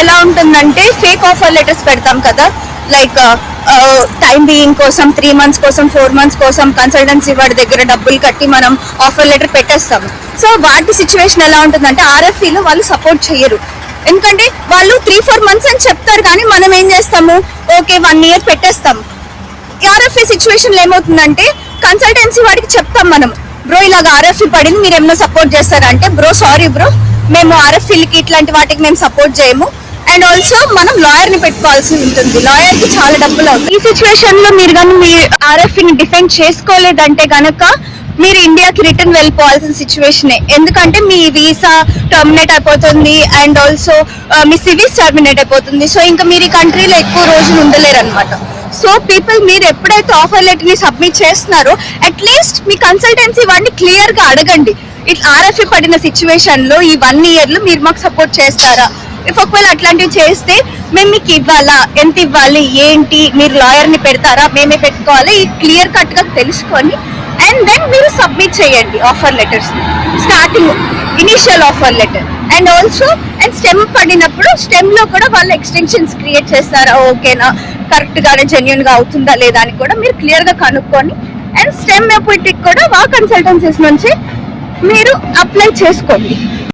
ఎలా ఉంటుందంటే fake offer letters పెడతాం కదా, లైక్ టైం బీయింగ్ కోసం 3 months కోసం 4 months కోసం కన్సల్టెన్సీ వాడి దగ్గర డబ్బులు కట్టి మనం ఆఫర్ లెటర్ పెట్టేస్తాం. సో వాటి సిచ్యువేషన్ ఎలా ఉంటుందంటే ఆర్ఎఫ్ఈలో వాళ్ళు సపోర్ట్ చేయరు. ఎందుకంటే వాళ్ళు 3-4 months అని చెప్తారు, కానీ మనం ఏం చేస్తాము, ఓకే 1 year పెట్టేస్తాం. ఆర్ఎఫ్ఈ సిచ్యువేషన్ లో ఏమవుతుందంటే కన్సల్టెన్సీ వాడికి చెప్తాం మనం, బ్రో ఇలాగ ఆర్ఎఫ్ఈ పడింది, మీరు ఏమైనా సపోర్ట్ చేస్తారంటే, బ్రో సారీ బ్రో మేము ఆర్ఎఫ్ఈలకి ఇట్లాంటి వాటికి మేము సపోర్ట్ చేయము. అండ్ ఆల్సో మనం లాయర్ ని పెట్టుకోవాల్సి ఉంటుంది, లాయర్ కి చాలా డబ్బులు అవుతుంది. ఈ సిచ్యువేషన్ లో మీరు కానీ మీ ఆర్ఎఫ్ఈని డిఫెండ్ చేసుకోలేదంటే గనక మీరు ఇండియాకి రిటర్న్ వెళ్ళిపోవాల్సిన సిచ్యువేషనే. ఎందుకంటే మీ వీసా టర్మినేట్ అయిపోతుంది అండ్ ఆల్సో మీ సివిస్ టర్మినేట్ అయిపోతుంది. సో ఇంకా మీరు ఈ కంట్రీలో ఎక్కువ రోజులు ఉండలేరు అనమాట. సో పీపుల్, మీరు ఎప్పుడైతే ఆఫర్ లెటర్ ని సబ్మిట్ చేస్తున్నారో అట్లీస్ట్ మీ కన్సల్టెన్సీ వాడిని క్లియర్ గా అడగండి, ఇట్లా ఆర్ఎఫ్ఈ పడిన సిచ్యువేషన్ లో ఈ 1 year లో మీరు మాకు సపోర్ట్ చేస్తారా, ఇఫ్ ఒకవేళ అట్లాంటివి చేస్తే మేము మీకు ఇవ్వాలా, ఎంత ఇవ్వాలి, ఏంటి, మీరు లాయర్ ని పెడతారా, మేమే పెట్టుకోవాలి, ఈ క్లియర్ కట్ గా తెలుసుకొని అండ్ దెన్ మీరు సబ్మిట్ చేయండి offer letters, starting initial offer letter. And also and stem పడినప్పుడు స్టెమ్ లో కూడా వాళ్ళు ఎక్స్టెన్షన్స్ క్రియేట్ చేస్తారా, ఓకేనా, కరెక్ట్ గానే జెన్యున్ గా అవుతుందా లేదా అని కూడా మీరు క్లియర్ గా కనుక్కొని అండ్ స్టెమ్ ఎపిటిక్ కూడా వా కన్సల్టెన్సీస్ నుంచి మీరు అప్లై చేసుకోండి.